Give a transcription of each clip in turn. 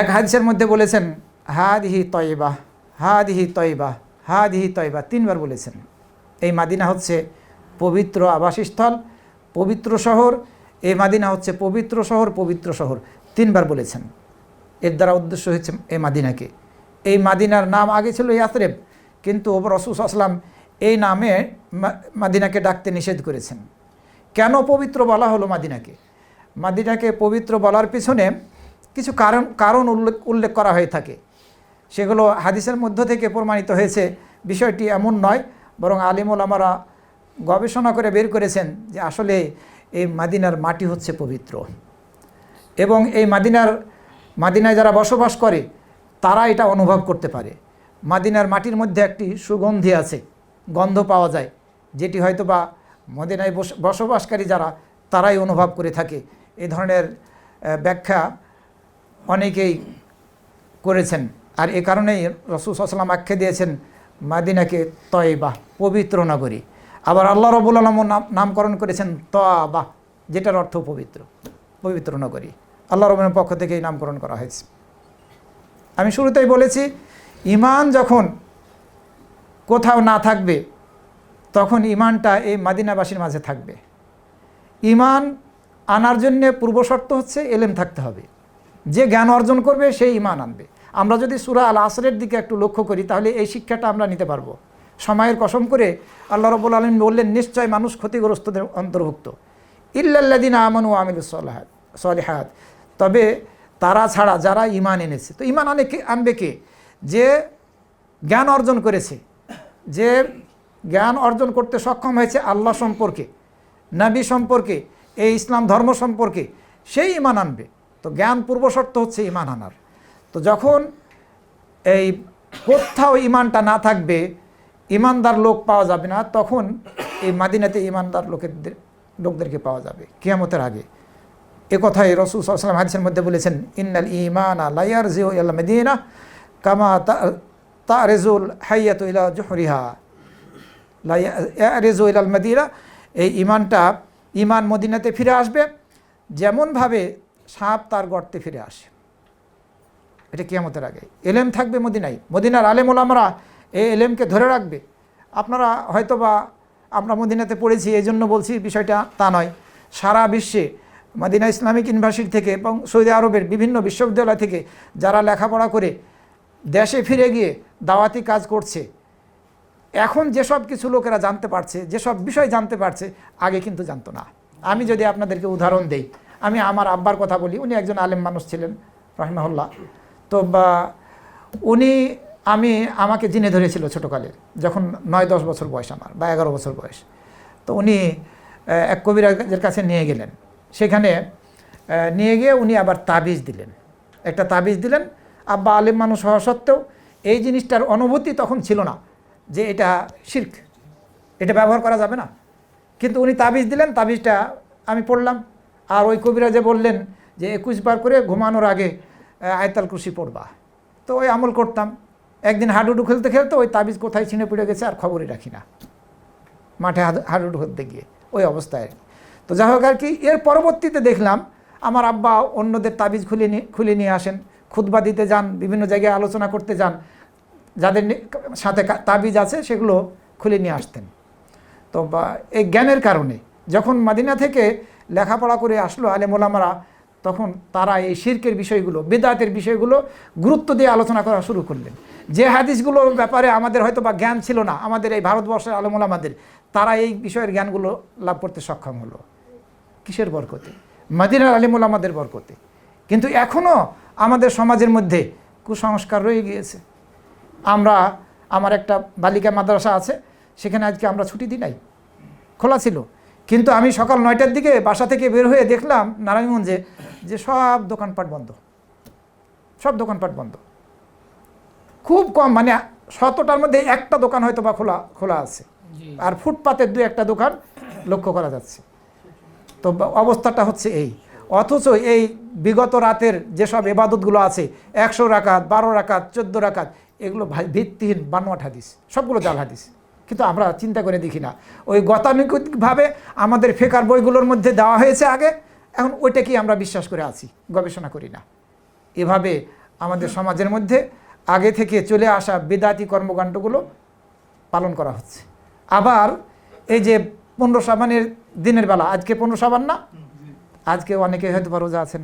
এক হাদিসের মধ্যে বলেছেন হাদিহি তয়বা, হাদিহি তয়বা, হাদিহি তয়বা, 3 বার বলেছেন। এই মাদিনা হচ্ছে পবিত্র আবাসস্থল, পবিত্র শহর। এই মাদিনা হচ্ছে পবিত্র শহর, পবিত্র শহর 3 বার বলেছেন। এর দ্বারা উদ্দেশ্য হচ্ছে এই মাদিনাকে। এই মাদিনার নাম আগে ছিল ইয়াসরিব, কিন্তু রাসূল সাল্লাল্লাহু আলাইহি ওয়াসাল্লাম এই নামে মাদিনাকে ডাকতে নিষেধ করেছেন। কেন পবিত্র বলা হলো মাদিনাকে? মাদিনাকে পবিত্র বলার পিছনে কিছু কারণ উল্লেখ করা হয়ে থাকে। সেগুলো হাদিসের মধ্য থেকে প্রমাণিত হয়েছে। বিষয়টি এমন নয়, বরং আলিম ওলামারা গবেষণা করে বের করেছেন যে আসলে এই মাদিনার মাটি হচ্ছে পবিত্র, এবং এই মাদিনায় যারা বসবাস করে তারা এটা অনুভব করতে পারে। মাদিনার মাটির মধ্যে একটি সুগন্ধি আছে, গন্ধ পাওয়া যায়, যেটি হয়তো বা মদিনায় বসবাসকারী যারা তারাই অনুভব করে থাকে। এই ধরনের ব্যাখ্যা অনেকেই করেছেন। আর এ কারণেই রাসূল সাল্লাল্লাহু আলাইহি ওয়াসাল্লাম আখ্যা দিয়েছেন মাদিনাকে তয়বা, পবিত্র নগরী। আবার আল্লাহ রাব্বুল আলামিন নামকরণ করেছেন তওবা, যেটার অর্থ পবিত্র, পবিত্র নগরী। আল্লাহ রাব্বুল পক্ষ থেকে এই নামকরণ করা হয়েছে। আমি শুরুতেই বলেছি, ঈমান যখন কোথাও না থাকবে তখন ঈমানটা এই মাদিনাবাসীর মাঝে থাকবে। ঈমান আনার জন্যে পূর্বশর্ত হচ্ছে এলেম থাকতে হবে। যে জ্ঞান অর্জন করবে সেই ঈমান আনবে। আমরা যদি সূরা আল আসরের দিকে একটু লক্ষ্য করি তাহলে এই শিক্ষাটা আমরা নিতে পারবো। সময়ের কসম করে আল্লাহ রাব্বুল আলামিন বললেন, নিশ্চয় মানুষ ক্ষতিগ্রস্তদের অন্তর্ভুক্ত। ইল্লাল্লাযিনা আমানু ওয়া আমিলুস সলিহাত, তবে তারা ছাড়া যারা ঈমান এনেছে। তো ঈমান আনবে কে? যে জ্ঞান অর্জন করেছে, যে জ্ঞান অর্জন করতে সক্ষম হয়েছে আল্লাহ সম্পর্কে, নবী সম্পর্কে, এই ইসলাম ধর্ম সম্পর্কে, সেই ঈমান আনবে। তো জ্ঞান পূর্বশর্ত হচ্ছে ঈমান আনার। তো যখন এই কোথাও ঈমানটা না থাকবে, ঈমানদার লোক পাওয়া যাবে না, তখন এই মাদিনাতে ঈমানদার লোকদেরকে পাওয়া যাবে কিয়ামতের আগে। এ কথাই রাসূল সাল্লাল্লাহু আলাইহি ওয়াসাল্লাম হাদিসের মধ্যে বলেছেন, ইন্নাল ঈমানা লা ইয়ারজিউ ইলা মাদিনা কামা তারজুল হাইয়াতু ইলা জুহরিহা লা ইয়ারজিউ ইলাল মাদিনা। এই ঈমান মদিনাতে ফিরে আসবে যেমনভাবে সাপ তার গর্তে ফিরে আসে। এটা কিয়ামতের আগে। এলেম থাকবে মদিনায়, মদিনার আলেম ওলামারা এই এলেমকে ধরে রাখবে। আপনারা হয়তোবা আমরা মদিনাতে পড়েছি এই জন্য বলছি, বিষয়টা তা নয়। সারা বিশ্বে মদিনা ইসলামিক ইউনিভার্সিটি থেকে এবং সৌদি আরবের বিভিন্ন বিশ্ববিদ্যালয় থেকে যারা লেখাপড়া করে দেশে ফিরে গিয়ে দাওয়াতি কাজ করছে, এখন যেসব কিছু লোকেরা জানতে পারছে, যেসব বিষয় জানতে পারছে, আগে কিন্তু জানতো না। আমি যদি আপনাদেরকে উদাহরণ দেই, আমি আমার আব্বার কথা বলি। উনি একজন আলেম মানুষ ছিলেন রাহিমাহুল্লাহ। তো উনি আমাকে জিনে ধরেছিল ছোটোকালের, যখন 9-10 বছর বয়স আমার, বা 11 বছর বয়স। তো উনি এক কবিরাজের কাছে নিয়ে গেলেন। সেখানে নিয়ে গিয়ে উনি আবার তাবিজ দিলেন, একটা তাবিজ দিলেন। আব্বা আলেম মানুষ হওয়া সত্ত্বেও এই জিনিসটার অনুভূতি তখন ছিল না যে এটা শিরক, এটা ব্যবহার করা যাবে না। কিন্তু উনি তাবিজ দিলেন, তাবিজটা আমি পড়লাম। আর ওই কবিরাজে বললেন যে 21 বার করে ঘুমানোর আগে আয়াতুল কুরসি পড়বা। তো ওই আমল করতাম। একদিন হাডুডু খেলতে খেলতে ওই তাবিজ কোথায় ছিঁড়ে পড়ে গেছে আর খবরই রাখি না, মাঠে হাডুডু খেলতে গিয়ে ওই অবস্থায়। তো যাই হোক আর কি, এর পরবর্তীতে দেখলাম আমার আব্বা অন্যদের তাবিজ খুলে নিয়ে আসেন, খুতবা দিতে যান, বিভিন্ন জায়গায় আলোচনা করতে যান, যাদের সাথে তাবিজ আছে সেগুলো খুলে নিয়ে আসতেন। তো এই জ্ঞানের কারণে যখন মদিনা থেকে লেখাপড়া করে আসলো আলেম ওলামারা, তখন তারা এই শিরকের বিষয়গুলো, বিদআতের বিষয়গুলো গুরুত্ব দিয়ে আলোচনা করা শুরু করলেন। যে হাদিসগুলোর ব্যাপারে আমাদের হয়তো বা জ্ঞান ছিল না, আমাদের এই ভারতবর্ষের আলেম ওলামাদের, তারা এই বিষয়ের জ্ঞানগুলো লাভ করতে সক্ষম হলো। কিসের বরকতে? মদিনার আলেম ওলামাদের বরকতে। কিন্তু এখনও আমাদের সমাজের মধ্যে কুসংস্কার রয়ে গিয়েছে। আমার একটা বালিকা মাদ্রাসা আছে, সেখানে আজকে আমরা ছুটি দিই নাই, খোলা ছিল। কিন্তু আমি সকাল 9টার দিকে বাসা থেকে বের হয়ে দেখলাম নারায়ণগঞ্জে যে সব দোকানপাট বন্ধ, সব দোকানপাট বন্ধ। খুব কম, মানে 100টার মধ্যে একটা দোকান হয়তো বা খোলা আছে, আর ফুটপাতের 2-1টা দোকান লক্ষ্য করা যাচ্ছে। তো অবস্থাটা হচ্ছে এই। অথচ এই বিগত রাতের যেসব ইবাদতগুলো আছে, 100 রাকাত, 12 রাকাত, 14 রাকাত, এগুলো ভিত্তিহীন বানোয়াট হাদিস, সবগুলো জাল হাদিস। কিন্তু আমরা চিন্তা করে দেখি না। ওই গতানুগতিকভাবে আমাদের ফিকহের বইগুলোর মধ্যে দেওয়া হয়েছে আগে, এখন ওইটা কি আমরা বিশ্বাস করে আছি, গবেষণা করি না। এভাবে আমাদের সমাজের মধ্যে আগে থেকে চলে আসা বেদাতি কর্মকাণ্ডগুলো পালন করা হচ্ছে। আবার এই যে 15 শাবানের দিনের বেলা, আজকে 15 শাবান না, আজকে অনেকে হয়তো বা রোজা আছেন,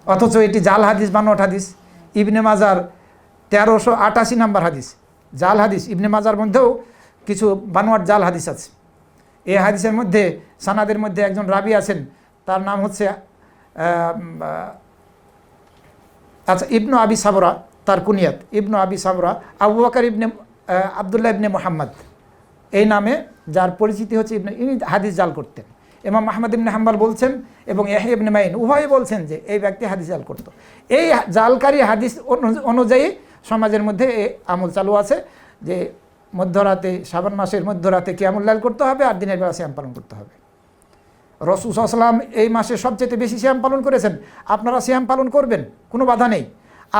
অথচ এটি জাল হাদিস, বানোয়াট হাদিস। ইবনে মাজার 1388 নম্বর হাদিস, জাল হাদিস। ইবনে মাজার মধ্যেও কিছু বানোয়াট জাল হাদিস আছে। এই হাদিসের মধ্যে সানাদের মধ্যে একজন রাবি আছেন, তার নাম হচ্ছে আচ্ছা ইবনু আবি সাবরা, তার কুনিয়াত ইবনু আবি সাবরা, আবু বকর ইবনে আবদুল্লাহ ইবনে মুহাম্মদ, এই নামে যার পরিচিতি হচ্ছে ইনি হাদিস জাল করতেন। ইমাম আহমদ ইবনে হাম্বল বলছেন এবং ইয়াহইয়া ইবনে মাইন উভয়ে বলছেন যে এই ব্যক্তি হাদিস জাল করত। এই জালকারী হাদিস অনুযায়ী সমাজের মধ্যে এই আমল চালু আছে যে মধ্যরাতে, শাবান মাসের মধ্যরাতে কিয়ামুল লাইল করতে হবে আর দিনের বেলা সিয়াম পালন করতে হবে। রাসূল সাল্লাল্লাহু আলাইহি ওয়াসাল্লাম এই মাসে সবচেয়ে বেশি সিয়াম পালন করেছেন, আপনারা সিয়াম পালন করবেন, কোনো বাধা নেই।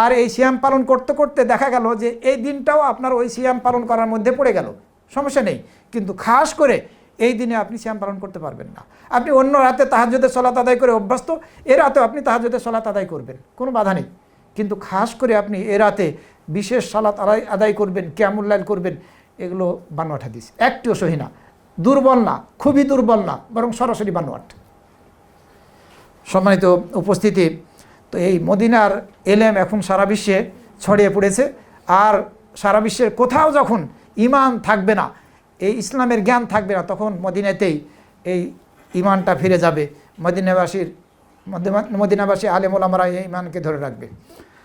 আর এই সিয়াম পালন করতে করতে দেখা গেল যে এই দিনটাও আপনার ওই সিয়াম পালন করার মধ্যে পড়ে গেল, সমস্যা নেই। কিন্তু খাস করে এই দিনে আপনি সিয়াম পালন করতে পারবেন না। আপনি অন্য রাতে তাহাজ্জুদের সালাত আদায় করে অভ্যস্ত, এ রাতেও আপনি তাহাজ্জুদের সালাত আদায় করবেন, কোনো বাধা নেই। কিন্তু খাস করে আপনি এ রাতে বিশেষ সালাত আদায় করবেন, কিয়ামুল লাইল করবেন, এগুলো বানোয়াট হাদিস, একটিও সহি না, দুর্বল না, খুবই দুর্বল না, বরং সরাসরি বানোয়াট। সম্মানিত উপস্থিতি, তো এই মদিনার এলেম এখন সারা বিশ্বে ছড়িয়ে পড়েছে। আর সারা বিশ্বের কোথাও যখন ঈমান থাকবে না, এই ইসলামের জ্ঞান থাকবে না, তখন মদিনাতেই এই ঈমানটা ফিরে যাবে। মদিনাবাসী আলেম ওলামারা এই ঈমানকে ধরে রাখবে।